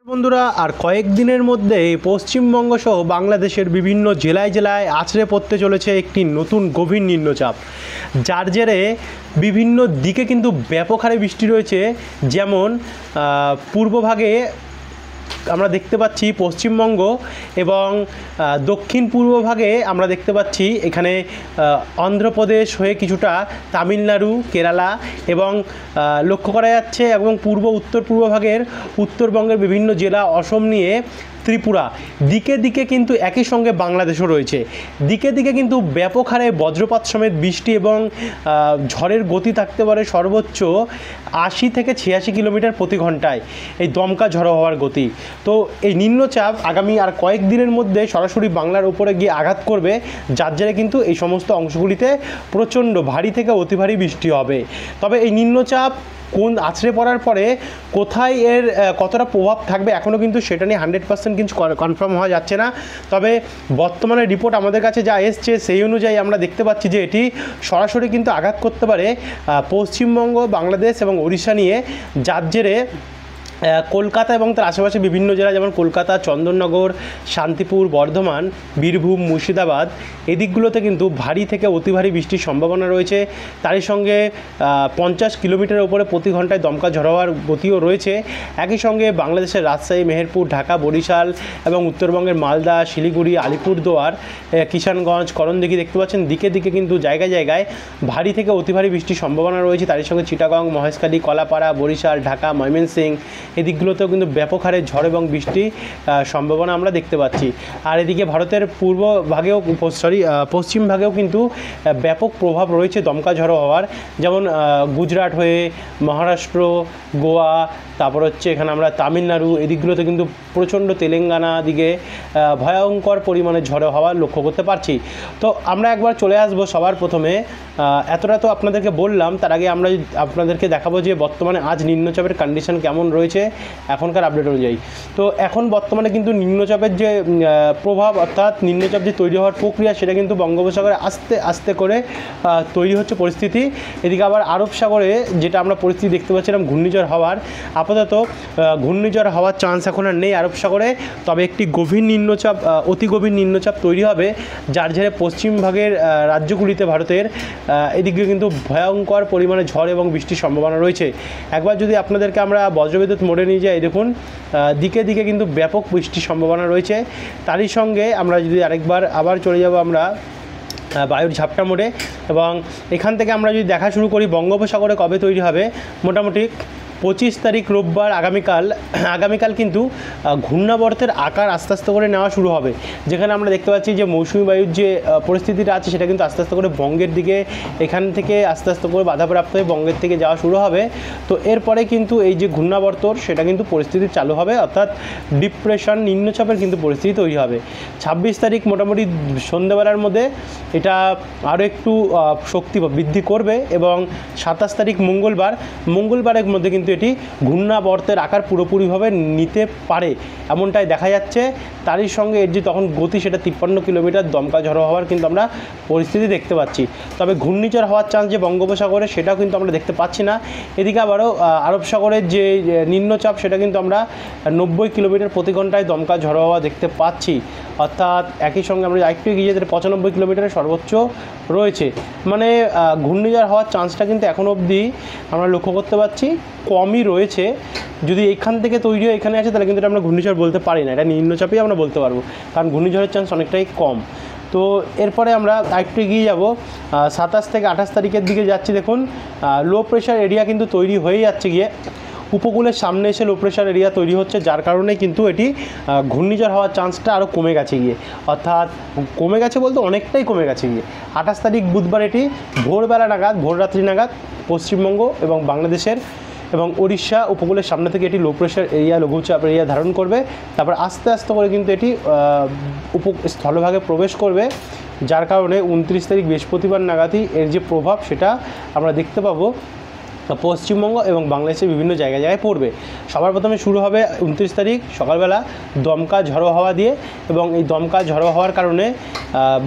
বন্ধুরা আর কয়েকদিনের মধ্যে পশ্চিমবঙ্গ সহ বাংলাদেশের বিভিন্ন জেলায় জেলায় আছড়ে পড়তে চলেছে একটি নতুন গভীর নিম্নচাপ, যার জেরে বিভিন্ন দিকে কিন্তু ব্যাপক হারে বৃষ্টি রয়েছে। যেমন পূর্বভাগে আমরা দেখতে পাচ্ছি পশ্চিমবঙ্গ এবং দক্ষিণ পূর্ব ভাগে আমরা দেখতে পাচ্ছি এখানে অন্ধ্রপ্রদেশ হয়ে কিছুটা তামিলনাড়ু, কেরালা এবং লক্ষ্য করা যাচ্ছে এবং পূর্ব উত্তর পূর্ব ভাগের উত্তরবঙ্গের বিভিন্ন জেলা, অসম নিয়ে ত্রিপুরা, দিকে দিকে কিন্তু একই সঙ্গে বাংলাদেশও রয়েছে। দিকে দিকে কিন্তু ব্যাপক হারে বজ্রপাত সমেত বৃষ্টি এবং ঝড়ের গতি থাকতে পারে সর্বোচ্চ 80 থেকে 86 কিলোমিটার প্রতি ঘন্টায়, এই দমকা ঝড়ো হওয়ার গতি। তো এই নিম্নচাপ আগামী আর কয়েকদিনের মধ্যে সরাসরি বাংলার উপরে গিয়ে আঘাত করবে, যার জেরে কিন্তু এই সমস্ত অংশগুলিতে প্রচণ্ড ভারী থেকে অতি ভারী বৃষ্টি হবে। তবে এই নিম্নচাপ কোন আছড়ে পড়ার পরে কোথায় এর কতটা প্রভাব থাকবে এখনও কিন্তু সেটা নিয়ে 100% কিছু কনফার্ম হওয়া যাচ্ছে না। তবে বর্তমানে রিপোর্ট আমাদের কাছে যা এসছে সেই অনুযায়ী আমরা দেখতে পাচ্ছি যে এটি সরাসরি কিন্তু আঘাত করতে পারে পশ্চিমবঙ্গ, বাংলাদেশ এবং ওড়িশা নিয়ে, যার জেরে কলকাতা এবং তার আশেপাশে বিভিন্ন জেলা যেমন কলকাতা, চন্দননগর, শান্তিপুর, বর্ধমান, বীরভূম, মুর্শিদাবাদ এদিকগুলোতে কিন্তু ভারী থেকে অতি ভারী বৃষ্টির সম্ভাবনা রয়েছে। তারই সঙ্গে 50 কিলোমিটারের উপরে প্রতি ঘন্টায় দমকা ঝড় হওয়ার গতিও রয়েছে। একই সঙ্গে বাংলাদেশের রাজশাহী, মেহেরপুর, ঢাকা, বরিশাল এবং উত্তরবঙ্গের মালদা, শিলিগুড়ি, আলিপুরদুয়ার, কিষানগঞ্জ, করণদিঘি দেখতে পাচ্ছেন দিকে দিকে কিন্তু জায়গায় জায়গায় ভারী থেকে অতি ভারী বৃষ্টির সম্ভাবনা রয়েছে। তারই সঙ্গে চিটাগং, মহেশখালী, কলাপাড়া, বরিশাল, ঢাকা, ময়মনসিংহ এদিকগুলোতেও কিন্তু ব্যাপক হারে ঝড় এবং বৃষ্টি সম্ভাবনা আমরা দেখতে পাচ্ছি। আর এদিকে ভারতের পূর্ব ভাগেও পশ্চিম ভাগেও কিন্তু ব্যাপক প্রভাব রয়েছে দমকা ঝড়ো হওয়ার, যেমন গুজরাট হয়ে মহারাষ্ট্র, গোয়া, তারপর হচ্ছে এখানে আমরা তামিলনাড়ু এদিকগুলোতে কিন্তু প্রচণ্ড, তেলেঙ্গানা দিকে ভয়ঙ্কর পরিমাণে ঝড়ো হওয়া লক্ষ্য করতে পারছি। তো আমরা একবার চলে আসবো সবার প্রথমে, এতটা তো আপনাদেরকে বললাম, তার আগে আমরা আপনাদেরকে দেখাবো যে বর্তমানে আজ নিম্নচাপের কন্ডিশন কেমন রয়েছে এখনকার আপডেট অনুযায়ী। তো এখন বর্তমানে কিন্তু নিম্নচাপের যে প্রভাব, অর্থাৎ নিম্নচাপ যে তৈরি হওয়ার প্রক্রিয়া, সেটা কিন্তু বঙ্গোপসাগরে আস্তে আস্তে করে তৈরি হচ্ছে পরিস্থিতি। এদিকে আবার আরব সাগরে যেটা আমরা পরিস্থিতি দেখতে পাচ্ছিলাম ঘূর্ণিঝড় হওয়ার, আপাতত ঘূর্ণিঝড় হওয়ার চান্স এখন আর নেই আরব সাগরে। তবে একটি গভীর নিম্নচাপ, অতি গভীর নিম্নচাপ তৈরি হবে, যার জেরে পশ্চিম ভাগের রাজ্যগুলিতে ভারতের এদিকে কিন্তু ভয়ঙ্কর পরিমাণে ঝড় এবং বৃষ্টির সম্ভাবনা রয়েছে। একবার যদি আপনাদেরকে আমরা বজ্রবিদ্যুৎ মোড়ে নিয়ে যাই, দেখুন দিকে দিকে কিন্তু ব্যাপক বৃষ্টির সম্ভাবনা রয়েছে। তারই সঙ্গে আমরা যদি আবার চলে যাব আমরা বায়ুর ঝাপটা মোড়ে, এবং এখান থেকে আমরা যদি দেখা শুরু করি বঙ্গোপসাগরে কবে তৈরি হবে, মোটামুটি 25 তারিখ রোববার আগামীকাল কিন্তু ঘূর্ণাবর্তের আকার আস্তে আস্তে করে নেওয়া শুরু হবে, যেখানে আমরা দেখতে পাচ্ছি যে মৌসুমি বায়ুর যে পরিস্থিতিটা আছে সেটা কিন্তু আস্তে আস্তে করে বঙ্গের দিকে, এখান থেকে আস্তে আস্তে করে বাধাপ্রাপ্ত হয়ে বঙ্গের থেকে যাওয়া শুরু হবে। তো এরপরে কিন্তু এই যে ঘূর্ণাবর্তর সেটা কিন্তু পরিস্থিতি চালু হবে, অর্থাৎ ডিপ্রেশন, নিম্নচাপের কিন্তু পরিস্থিতি তৈরি হবে। 26 তারিখ মোটামুটি সন্ধ্যেবেলার মধ্যে এটা আরও একটু শক্তি বৃদ্ধি করবে, এবং 27 তারিখ মঙ্গলবারের মধ্যে কিন্তু এটি ঘূর্ণাবর্তের আকার পুরোপুরিভাবে নিতে পারে এমনটাই দেখা যাচ্ছে। তারই সঙ্গে এর যে তখন গতি, সেটা 53 কিলোমিটার দমকা ঝড়ো হওয়ার কিন্তু আমরা পরিস্থিতি দেখতে পাচ্ছি। তবে ঘূর্ণিঝড় হওয়ার চান্স যে বঙ্গোপসাগরে সেটাও কিন্তু আমরা দেখতে পাচ্ছি না। এদিকে আবারও আরব সাগরের যে নিম্নচাপ, সেটা কিন্তু আমরা 90 কিলোমিটার প্রতি ঘন্টায় দমকা ঝড়ো হওয়া দেখতে পাচ্ছি, অর্থাৎ একই সঙ্গে আমরা আরেকটু এগিয়ে যেতে 95 কিলোমিটারের সর্বোচ্চ রয়েছে। মানে ঘূর্ণিঝড় হওয়ার চান্সটা কিন্তু এখন অবধি আমরা লক্ষ্য করতে পারছি কমই রয়েছে। যদি এখান থেকে তৈরি হয়ে এখানে আসে তাহলে কিন্তু এটা আমরা ঘূর্ণিঝড় বলতে পারি না, এটা নিম্নচাপই আমরা বলতে পারবো, কারণ ঘূর্ণিঝড়ের চান্স অনেকটাই কম। তো এরপরে আমরা আরেকটু এগিয়ে যাব, 27 থেকে 28 তারিখের দিকে যাচ্ছি। দেখুন লো প্রেশার এরিয়া কিন্তু তৈরি হয়ে যাচ্ছে, গিয়ে উপকূলের সামনে এসে লো প্রেশার এরিয়া তৈরি হচ্ছে, যার কারণে কিন্তু এটি ঘূর্ণিঝড় হওয়ার চান্সটা আরও কমে গেছে গিয়ে, অর্থাৎ কমে গেছে বলতে অনেকটাই কমে গেছে গিয়ে। 28 তারিখ বুধবার এটি ভোরবেলা নাগাদ, ভোররাত্রি নাগাদ পশ্চিমবঙ্গ এবং বাংলাদেশের এবং ওড়িশা উপকূলের সামনে থেকে এটি লো প্রেশার এরিয়া, লঘুচাপ এরিয়া ধারণ করবে। তারপর আস্তে আস্তে করে কিন্তু এটি স্থলভাগে প্রবেশ করবে, যার কারণে 29 তারিখ বৃহস্পতিবার নাগাদই এর যে প্রভাব সেটা আমরা দেখতে পাবো পশ্চিমবঙ্গ এবং বাংলাদেশের বিভিন্ন জায়গায় পড়বে। সবার প্রথমে শুরু হবে 29 তারিখ সকালবেলা দমকা ঝড়ো হাওয়া দিয়ে, এবং এই দমকা ঝড়ো হওয়ার কারণে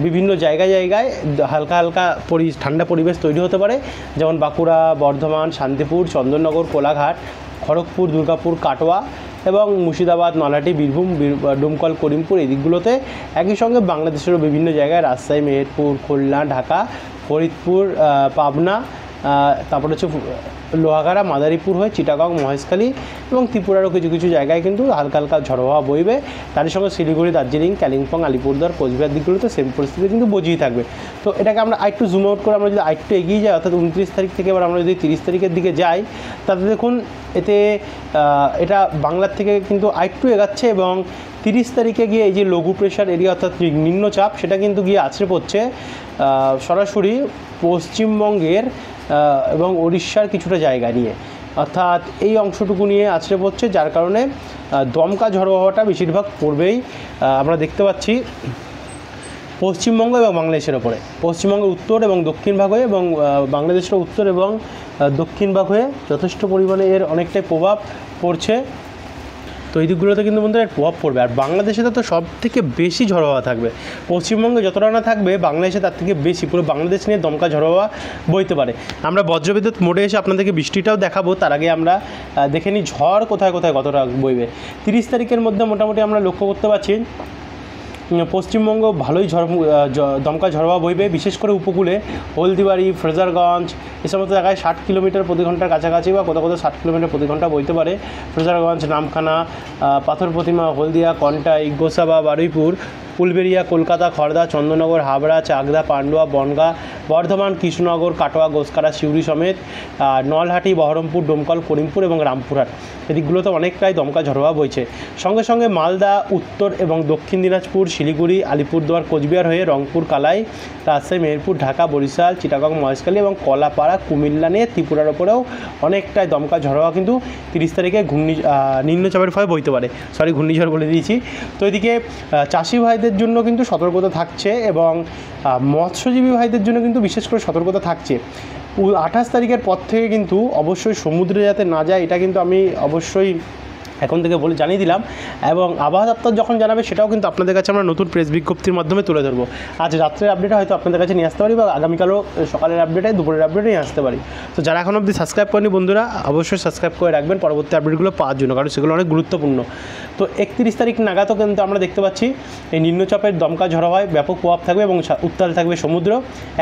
বিভিন্ন জায়গায় হালকা হালকা ঠান্ডা পরিবেশ তৈরি হতে পারে, যেমন বাঁকুড়া, বর্ধমান, শান্তিপুর, চন্দননগর, কোলাঘাট, খড়গপুর, দুর্গাপুর, কাটোয়া এবং মুর্শিদাবাদ, নলহাটি, বীরভূম, ডোমকল, করিমপুর এই দিকগুলোতে, একই সঙ্গে বাংলাদেশেরও বিভিন্ন জায়গায় রাজশাহী, মেহেরপুর, খুলনা, ঢাকা, ফরিদপুর, পাবনা, তারপরে হচ্ছে লোহাগাড়া, মাদারীপুর হয়ে চিটাগং, মহেশখালী এবং ত্রিপুরারও কিছু কিছু জায়গায় কিন্তু হালকা হালকা ঝড়ো হাওয়া বইবে। তার সঙ্গে শিলিগুড়ি, দার্জিলিং, কালিম্পং, আলিপুরদুয়ার, কোচবিহার দিকগুলোতে সেম পরিস্থিতি কিন্তু বজিয়ে থাকবে। তো এটাকে আমরা আরেকটু জুম আউট করে আমরা যদি আরেকটু এগিয়ে যাই, অর্থাৎ 29 তারিখ থেকে এবার আমরা যদি 30 তারিখের দিকে যাই, তাতে দেখুন এতে এটা বাংলার থেকে কিন্তু আরেকটু এগাচ্ছে এবং 30 তারিখে গিয়ে এই যে লঘু প্রেশার এরিয়া অর্থাৎ নিম্নচাপ সেটা কিন্তু গিয়ে আছড়ে পড়ছে সরাসরি পশ্চিমবঙ্গের এবং উড়িষ্যার কিছুটা জায়গা নিয়ে, অর্থাৎ এই অংশটুকু নিয়ে আছড়ে পড়ছে, যার কারণে দমকা ঝড়ো হাওয়াটা বেশিরভাগ পড়বেই। আমরা দেখতে পাচ্ছি পশ্চিমবঙ্গ এবং বাংলাদেশের ওপরে, পশ্চিমবঙ্গের উত্তর এবং দক্ষিণ ভাগ হয়ে এবং বাংলাদেশের উত্তর এবং দক্ষিণ ভাগ হয়ে যথেষ্ট পরিমাণে এর অনেকটাই প্রভাব পড়ছে। তো এই দিকগুলোতে কিন্তু বন্ধুরা এর প্রভাব পড়বে। আর বাংলাদেশে তো সব থেকে বেশি ঝড়ো হাওয়া থাকবে, পশ্চিমবঙ্গে যতটা না থাকবে বাংলাদেশে তার থেকে বেশি, পুরো বাংলাদেশ নিয়ে দমকা ঝড়ো হাওয়া বইতে পারে। আমরা বজ্রবিদ্যুৎ মোডে এসে আপনাদেরকে বৃষ্টিটাও দেখাবো, তার আগে আমরা দেখে নিই ঝড় কোথায় কোথায় কতটা বইবে। 30 তারিখের মধ্যে মোটামুটি আমরা লক্ষ্য করতে পারছি পশ্চিমবঙ্গ ভালোই দমকা ঝড়োয়া বইবে, বিশেষ করে উপকূলে হলদিবাড়ি, ফ্রেজারগঞ্জ এই সমস্ত জায়গায় 60 কিলোমিটার প্রতি ঘন্টার কাছাকাছি বা কোথাও কোথাও 60 কিলোমিটার প্রতি ঘন্টা বইতে পারে। ফ্রেজারগঞ্জ, নামখানা, পাথর প্রতিমা, হলদিয়া, কন্টাই, গোসাবা, বারুইপুর, উলবেড়িয়া, কলকাতা, খড়দা, চন্দননগর, হাবড়া, চাকদা, পান্ডুয়া, বনগাঁ, বর্ধমান, কৃষ্ণনগর, কাটোয়া, গোসকারা, সিউড়ি সমেত নলহাটি, বহরমপুর, ডোমকল, করিমপুর এবং রামপুরহাট এদিকগুলোতে অনেকটাই দমকা ঝড়োয়া বইছে। সঙ্গে সঙ্গে মালদা, উত্তর এবং দক্ষিণ দিনাজপুর, শিলিগুড়ি, আলিপুরদুয়ার, কোচবিহার হয়ে রংপুর, কালাই, রাজশাহী, মেহেরপুর, ঢাকা, বরিশাল, চিটাগং, মহেশখালী এবং কলাপাড়া, কুমিল্লা নিয়ে ত্রিপুরার ওপরেও অনেকটাই দমকা ঝড়োয়া কিন্তু 30 তারিখে নিম্নচাপের ফলে বইতে পারে। ঘূর্ণিঝড় বলে দিয়েছি। তো এদিকে চাষি ভাইদের জন্য কিন্তু সতর্কতা থাকছে এবং মৎস্যজীবী ভাইদের জন্য কিন্তু বিশেষ করে সতর্কতা থাকছে। 28 তারিখের পর থেকে কিন্তু অবশ্যই সমুদ্রে যাতে না যায়, এটা কিন্তু আমি অবশ্যই এখন থেকে বলে জানিয়ে দিলাম, এবং আবহাওয়া দপ্তর যখন জানাবে সেটাও কিন্তু আপনাদের কাছে আমরা নতুন প্রেস বিজ্ঞপ্তির মাধ্যমে তুলে ধরবো। আজ রাত্রের আপডেটে হয়তো আপনাদের কাছে নিয়ে আসতে পারি বা আগামীকালও সকালের আপডেটে, দুপুরের আপডেটে নিয়ে আসতে পারি। তো যারা এখন অবধি সাবস্ক্রাইব করেনি বন্ধুরা অবশ্যই সাবস্ক্রাইব করে রাখবেন পরবর্তী আপডেটগুলো পাওয়ার জন্য, কারণ সেগুলো অনেক গুরুত্বপূর্ণ। তো 31 তারিখ নাগাদও কিন্তু আমরা দেখতে পাচ্ছি এই নিম্নচাপের দমকা ঝড়ো হয় ব্যাপক প্রভাব থাকবে এবং উত্তাল থাকবে সমুদ্র।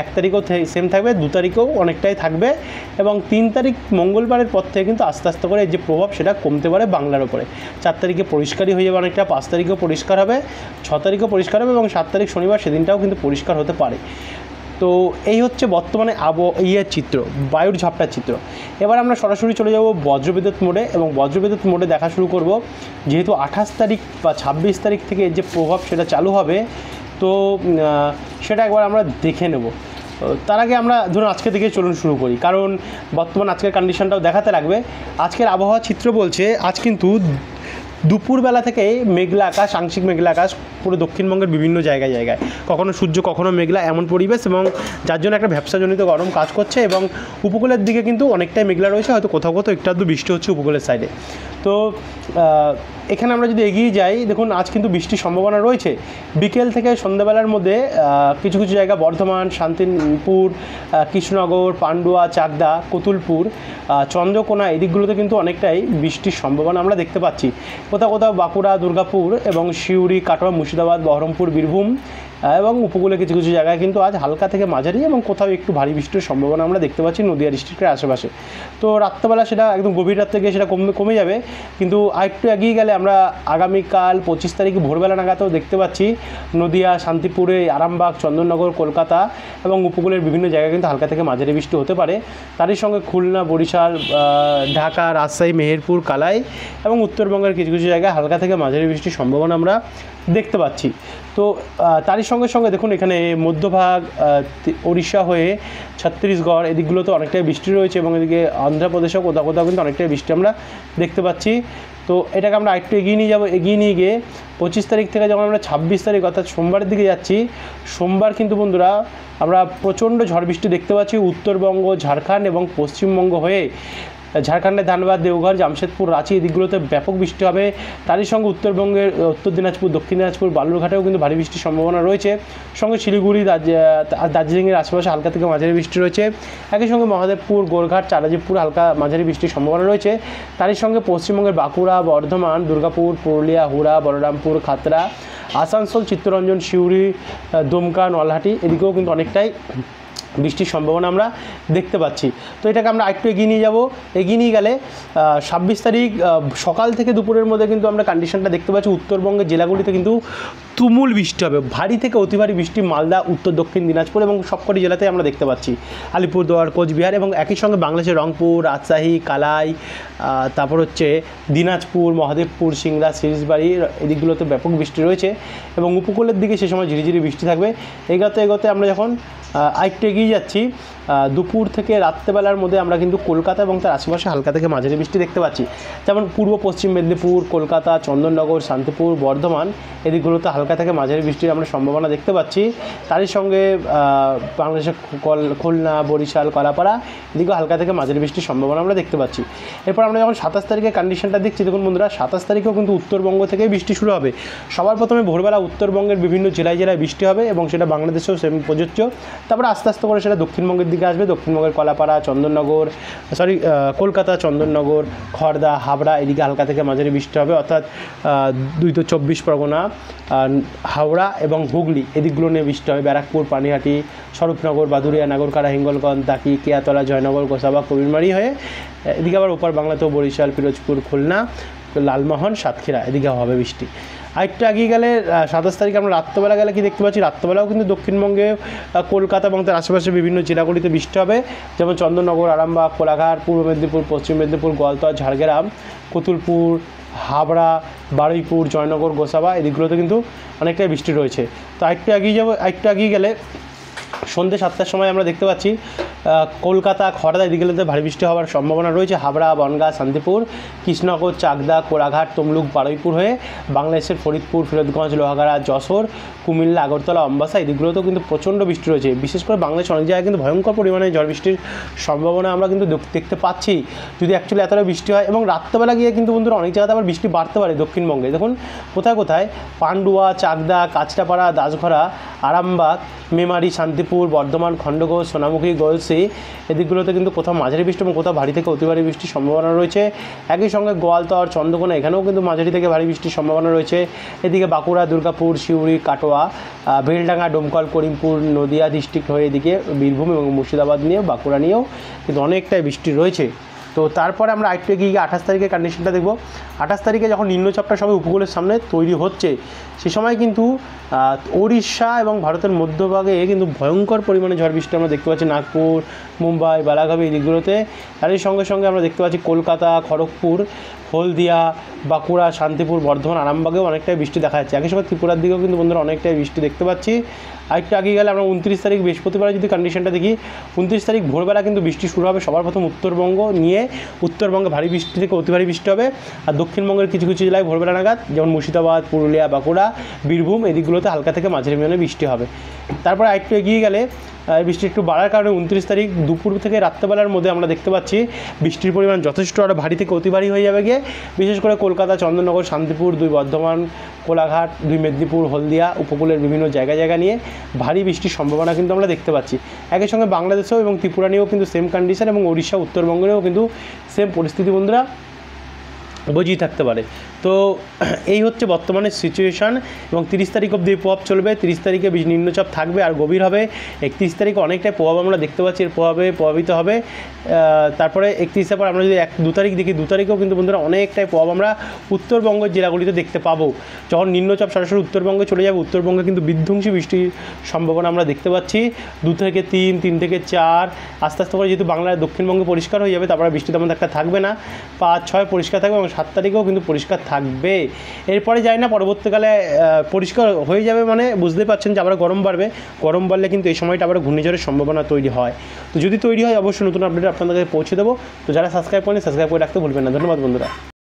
1 তারিখেও সেম থাকবে, 2 তারিখেও অনেকটাই থাকবে এবং 3 তারিখ মঙ্গলবারের পর থেকে কিন্তু আস্তে আস্তে করে যে প্রভাব সেটা কমতে পারে বাংলার ওপরে। 4 তারিখে পরিষ্কারই হয়ে যাবে অনেকটা, 5 তারিখেও পরিষ্কার হবে, 6 তারিখেও পরিষ্কার হবে এবং 7 তারিখ শনিবার সেদিনটাও কিন্তু পরিষ্কার হতে পারে। তো এই হচ্ছে বর্তমানে চিত্র, বায়ুর ঝাপটার চিত্র। এবার আমরা সরাসরি চলে যাব বজ্রবিদ্যুৎ মোডে এবং বজ্রবিদ্যুৎ মোডে দেখা শুরু করব। যেহেতু 28 তারিখ বা 26 তারিখ থেকে যে প্রভাব সেটা চালু হবে, তো সেটা একবার আমরা দেখে নেব। তার আগে আমরা ধরুন আজকে থেকে চলুন শুরু করি, কারণ বর্তমান আজকের কন্ডিশনটাও দেখাতে লাগবে। আজকের আবহাওয়া চিত্র বলছে আজ কিন্তু দুপুরবেলা থেকে মেঘলা আকাশ, আংশিক মেঘলা আকাশ পুরো দক্ষিণবঙ্গের বিভিন্ন জায়গায় জায়গায়, কখনো সূর্য কখনো মেঘলা এমন পরিবেশ, এবং যার জন্য একটা ভ্যাপসাজনিত গরম কাজ করছে এবং উপকূলের দিকে কিন্তু অনেকটাই মেঘলা রয়েছে, হয়তো কোথাও কোথাও একটু আধটু বৃষ্টি হচ্ছে উপকূলের সাইডে। তো এখানে আমরা যদি এগিয়ে যাই, দেখুন আজ কিন্তু বৃষ্টির সম্ভাবনা রয়েছে বিকেল থেকে সন্ধ্যাবেলার মধ্যে কিছু কিছু জায়গা বর্ধমান, শান্তিপুর, কৃষ্ণনগর, পান্ডুয়া, চাকদা, কতুলপুর, চন্দ্রকোনা এদিকগুলোতে কিন্তু অনেকটাই বৃষ্টির সম্ভাবনা আমরা দেখতে পাচ্ছি। কোথাও কোথাও বাঁকুড়া, দুর্গাপুর এবং সিউড়ি, কাটোয়া, মুর্শিদাবাদ, বহরমপুর, বীরভূম এবং উপকূলে কিছু কিছু জায়গায় কিন্তু আজ হালকা থেকে মাঝারি এবং কোথাও একটু ভারী বৃষ্টির সম্ভাবনা আমরা দেখতে পাচ্ছি নদিয়া ডিস্ট্রিক্টের আশেপাশে। তো রাত্রেবেলা সেটা একদম গভীর রাত থেকে সেটা কমে যাবে, কিন্তু আরেকটু এগিয়ে গেলে আমরা আগামীকাল 25 তারিখে ভোরবেলা নাগাদও দেখতে পাচ্ছি নদিয়া, শান্তিপুরে, আরামবাগ, চন্দননগর, কলকাতা এবং উপকূলের বিভিন্ন জায়গায় কিন্তু হালকা থেকে মাঝারি বৃষ্টি হতে পারে। তারই সঙ্গে খুলনা, বরিশাল, ঢাকা, রাজশাহী, মেহেরপুর, কালাই এবং উত্তরবঙ্গের কিছু কিছু জায়গায় হালকা থেকে মাঝারি বৃষ্টির সম্ভাবনা আমরা দেখতে পাচ্ছি। তো তারই সঙ্গে সঙ্গে দেখুন এখানে মধ্যভাগ ওড়িশা হয়ে ছত্তিশগড় এদিকগুলোতে অনেকটাই বৃষ্টি রয়েছে এবং এদিকে অন্ধ্রপ্রদেশেও কোথাও কোথাও কিন্তু অনেকটাই বৃষ্টি আমরা দেখতে পাচ্ছি। তো এটাকে আমরা একটু এগিয়ে নিয়ে যাবো, এগিয়ে নিয়ে গিয়ে 25 তারিখ থেকে যখন আমরা 26 তারিখ অর্থাৎ সোমবারের দিকে যাচ্ছি, সোমবার কিন্তু বন্ধুরা আমরা প্রচণ্ড ঝড় বৃষ্টি দেখতে পাচ্ছি উত্তরবঙ্গ, ঝাড়খণ্ড এবং পশ্চিমবঙ্গ হয়ে ঝাড়খণ্ডের ধানবাদ, দেওঘর, জামশেদপুর, রাঁচি এই দিকগুলোতে ব্যাপক বৃষ্টি হবে। তারই সঙ্গে উত্তরবঙ্গের উত্তর দিনাজপুর, দক্ষিণ দিনাজপুর, বালুরঘাটেও কিন্তু ভারী বৃষ্টির সম্ভাবনা রয়েছে। সঙ্গে শিলিগুড়ি, দার্জিলিংয়ের আশেপাশে হালকা থেকে মাঝারি বৃষ্টি রয়েছে। একই সঙ্গে মহাদেবপুর, গোরঘাট, চারাজিপুর হালকা মাঝারি বৃষ্টির সম্ভাবনা রয়েছে। তারই সঙ্গে পশ্চিমবঙ্গের বাঁকুড়া, বর্ধমান, দুর্গাপুর, পুরুলিয়া, হুড়া, বলরামপুর, খাতড়া, আসানসোল, চিত্তরঞ্জন, সিউড়ি, দুমকা, নলহাটি এদিকেও কিন্তু অনেকটাই বৃষ্টির সম্ভাবনা আমরা দেখতে পাচ্ছি। তো এটাকে আমরা একটু এগিয়ে নিয়ে যাব। এগিয়ে নিয়ে গেলে 26 তারিখ সকাল থেকে দুপুরের মধ্যে কিন্তু আমরা কন্ডিশনটা দেখতে পাচ্ছি উত্তরবঙ্গের জেলাগুলিতে কিন্তু তুমুল বৃষ্টি হবে। ভারী থেকে অতি ভারী বৃষ্টি মালদা, উত্তর দক্ষিণ দিনাজপুর এবং সবকটি জেলাতে আমরা দেখতে পাচ্ছি। আলিপুরদুয়ার, কোচবিহার এবং একই সঙ্গে বাংলাদেশের রংপুর, রাজশাহী, কালাই, তারপর হচ্ছে দিনাজপুর, মহাদেবপুর, সিংড়া, সিরিজবাড়ি এদিকগুলোতে ব্যাপক বৃষ্টি রয়েছে এবং উপকূলের দিকে সে সময় ঝিরিঝিরি বৃষ্টি থাকবে। এগোতে এগোতে আমরা যখন আরেকটু এগিয়ে যাচ্ছি, দুপুর থেকে রাত্রেবেলার মধ্যে আমরা কিন্তু কলকাতা এবং তার আশেপাশে হালকা থেকে মাঝারি বৃষ্টি দেখতে পাচ্ছি। যেমন পূর্ব পশ্চিম মেদিনীপুর, কলকাতা, চন্দননগর, শান্তিপুর, বর্ধমান এদিকগুলোতে হালকা থেকে মাঝারি বৃষ্টির আমরা সম্ভাবনা দেখতে পাচ্ছি। তারই সঙ্গে বাংলাদেশের খুলনা, বরিশাল, কলাপাড়া এদিকেও হালকা থেকে মাঝারি বৃষ্টির সম্ভাবনা আমরা দেখতে পাচ্ছি। এরপর আমরা যখন 27 তারিখের কন্ডিশনটা দেখছি, দেখুন বন্ধুরা 27 তারিখেও কিন্তু উত্তরবঙ্গ থেকেই বৃষ্টি শুরু হবে। সবার প্রথমে ভোরবেলা উত্তরবঙ্গের বিভিন্ন জেলায় জেলায় বৃষ্টি হবে এবং সেটা বাংলাদেশেও সেম প্রযোজ্য। তারপরে আস্তে আস্তে করে সেটা দক্ষিণবঙ্গের দিকে আসবে। দক্ষিণবঙ্গের কলাপাড়া, চন্দননগর, কলকাতা, চন্দননগর, খড়দা, হাবড়া এদিকে হালকা থেকে মাঝারি বৃষ্টি হবে। অর্থাৎ 2 24 পরগনা, হাওড়া এবং হুগলি এদিকগুলো নিয়ে বৃষ্টি হবে। ব্যারাকপুর, পানিহাটি, স্বরূপনগর, বাদুড়িয়া, নাগরকাড়া, হিঙ্গলগঞ্জ, দাকি, কেয়াতলা, জয়নগর, গোসাবা, কবিরমারি হয়ে এদিকে আবার ওপার বাংলাতেও বরিশাল, পিরোজপুর, খুলনা, লালমোহন, সাতক্ষীরা এদিকে হবে বৃষ্টি। আরেকটু এগিয়ে গেলে 27 তারিখে আমরা রাত্রবেলা গেলে কি দেখতে পাচ্ছি, রাত্রবেলাও কিন্তু দক্ষিণবঙ্গে কলকাতা এবং তার আশেপাশে বিভিন্ন জেলাগুলিতে বৃষ্টি হবে। যেমন চন্দননগর, আরামবাগ, কোলাঘাট, পূর্ব মেদিনীপুর, পশ্চিম মেদিনীপুর, গোয়ালতোড়, ঝাড়গ্রাম, কতুলপুর, হাবড়া, বারুইপুর, জয়নগর, গোসাবা এদিকগুলোতে কিন্তু অনেকটাই বৃষ্টি রয়েছে। তো আরেকটু এগিয়ে যাবো, আরেকটু এগিয়ে গেলে সন্ধ্যে 7টার সময় আমরা দেখতে পাচ্ছি কলকাতা, খড়দা এদিকগুলোতে ভারী বৃষ্টি হওয়ার সম্ভাবনা রয়েছে। হাবড়া, বনগাঁ, শান্তিপুর, কৃষ্ণনগর, চাকদা, কোলাঘাট, তমলুক, বারুইপুর হয়ে বাংলাদেশের ফরিদপুর, ফিরোজগঞ্জ, লোহাগাড়া, যশোর, কুমিল্লা, আগরতলা, অম্বাসা এদিকগুলোতেও কিন্তু প্রচণ্ড বৃষ্টি রয়েছে। বিশেষ করে বাংলাদেশের অনেক জায়গায় কিন্তু ভয়ঙ্কর পরিমাণে ঝড় বৃষ্টির সম্ভাবনা আমরা কিন্তু দেখতে পাচ্ছি যদি অ্যাকচুয়ালি এতটা বৃষ্টি হয়। এবং রাত্রেবেলা গিয়ে কিন্তু বন্ধুরা অনেক জায়গাতে আবার বৃষ্টি বাড়তে পারে দক্ষিণবঙ্গে। দেখুন কোথায় কোথায় পান্ডুয়া, চাকদা, কাঁচরাপাড়া, দাসঘরা, আরামবাগ, মেমারি, শান্তিপুর, বর্ধমান, খণ্ডঘোষ, সোনামুখী, গলসি এদিকগুলোতে কিন্তু কোথাও মাঝারি বৃষ্টি এবং কোথাও ভারী থেকে অতি ভারী বৃষ্টির সম্ভাবনা রয়েছে। একই সঙ্গে গোয়ালতোড়, চন্দ্রকোনা এখানেও কিন্তু মাঝারি থেকে ভারী বৃষ্টির সম্ভাবনা রয়েছে। এদিকে বাঁকুড়া, দুর্গাপুর, সিউড়ি, কাটোয়া, বেলডাঙ্গা, ডোমকল, করিমপুর, নদিয়া ডিস্ট্রিক্ট হয়ে এদিকে বীরভূম এবং মুর্শিদাবাদ নিয়েও, বাঁকুড়া নিয়েও কিন্তু অনেকটাই বৃষ্টি রয়েছে। তো তারপরে আমরা আরেকটু এগিয়ে গিয়ে 28 তারিখের কন্ডিশনটা দেখব। 28 তারিখে যখন নিম্নচাপটা সবাই উপকূলের সামনে তৈরি হচ্ছে সে সময় কিন্তু ওড়িশা এবং ভারতের মধ্যভাগে কিন্তু ভয়ঙ্কর পরিমাণে ঝড় বৃষ্টি আমরা দেখতে পাচ্ছি। নাগপুর, মুম্বাই, বালাঘাট এই দিকগুলোতে। তারই সঙ্গে সঙ্গে আমরা দেখতে পাচ্ছি কলকাতা, খড়গপুর, হলদিয়া, বাঁকুড়া, শান্তিপুর, বর্ধমান, আরামবাগেও অনেকটাই বৃষ্টি দেখা যাচ্ছে। একই সময় ত্রিপুরার দিকেও কিন্তু বন্ধুরা অনেকটাই বৃষ্টি দেখতে পাচ্ছি। আরেকটু আগে গেলে আমরা 29 তারিখ বৃহস্পতিবারে যদি কন্ডিশনটা দেখি, 29 তারিখ ভোরবেলা কিন্তু বৃষ্টি শুরু হবে। সবার প্রথম উত্তরবঙ্গ নিয়ে, উত্তরবঙ্গে ভারী বৃষ্টি থেকে অতি ভারী বৃষ্টি হবে। আর দক্ষিণবঙ্গের কিছু কিছু জেলায় ভোরবেলা নাগাদ যেমন মুর্শিদাবাদ, পুরুলিয়া, বাঁকুড়া, বীরভূম এদিকগুলোতে হালকা থেকে মাঝারি পরিমাণে বৃষ্টি হবে। তারপর আরেকটু এগিয়ে গেলে বৃষ্টি একটু বাড়ার কারণে 29 তারিখ দুপুর থেকে রাত্রেবেলার মধ্যে আমরা দেখতে পাচ্ছি বৃষ্টির পরিমাণ যথেষ্ট আরও ভারী থেকে অতি ভারী হয়ে যাবে গিয়ে। বিশেষ করে কলকাতা, চন্দননগর, শান্তিপুর, 2 বর্ধমান, কোলাঘাট, 2 মেদিনীপুর, হলদিয়া উপকূলের বিভিন্ন জায়গা নিয়ে ভারী বৃষ্টির সম্ভাবনা কিন্তু আমরা দেখতে পাচ্ছি। একই সঙ্গে বাংলাদেশেও এবং ত্রিপুরা নিয়েও কিন্তু সেম কন্ডিশন এবং ওড়িশা, উত্তরবঙ্গেও কিন্তু সেম পরিস্থিতি বন্ধুরা বুঝিয়ে থাকতে পারে। তো এই হচ্ছে বর্তমানে সিচুয়েশান এবং 30 তারিখ অবধি প্রভাব চলবে। 30 তারিখে নিম্নচাপ থাকবে আর গভীর হবে। 31 তারিখে অনেকটাই প্রভাব আমরা দেখতে পাচ্ছি, এর প্রভাবে প্রভাবিত হবে। তারপরে 31 পর আমরা যদি 2 তারিখ দেখি, 2 তারিখেও কিন্তু বন্ধুরা অনেকটাই প্রভাব আমরা উত্তরবঙ্গের জেলাগুলিতে দেখতে পাবো। যখন নিম্নচাপ সরাসরি উত্তরবঙ্গে চলে যাবে, উত্তরবঙ্গে কিন্তু বিধ্বংসী বৃষ্টির সম্ভাবনা আমরা দেখতে পাচ্ছি। 2 থেকে 3, 3 থেকে 4 আস্তে আস্তে করে যেহেতু বাংলার দক্ষিণবঙ্গে পরিষ্কার হয়ে যাবে, তারপরে বৃষ্টি তেমন একটা থাকবে না। 5, 6 পরিষ্কার থাকবে এবং 7 তারিখেও কিন্তু পরিষ্কার থাকবে। এরপরে যাই না পরবর্তীকালে পরিষ্কার হয়ে যাবে, মানে বুঝতে পারছেন যে আবার গরম বাড়বে। গরম বাড়লে কিন্তু এই সময়টা আবার ঘূর্ণিঝড়ের সম্ভাবনা তৈরি হয়। তো যদি তৈরি হয় অবশ্যই নতুন আপডেট আপনাদের কাছে পৌঁছে দেবো। তো যারা সাবস্ক্রাইব করেন সাবস্ক্রাইব করে রাখতে ভুলবেন না। ধন্যবাদ বন্ধুরা।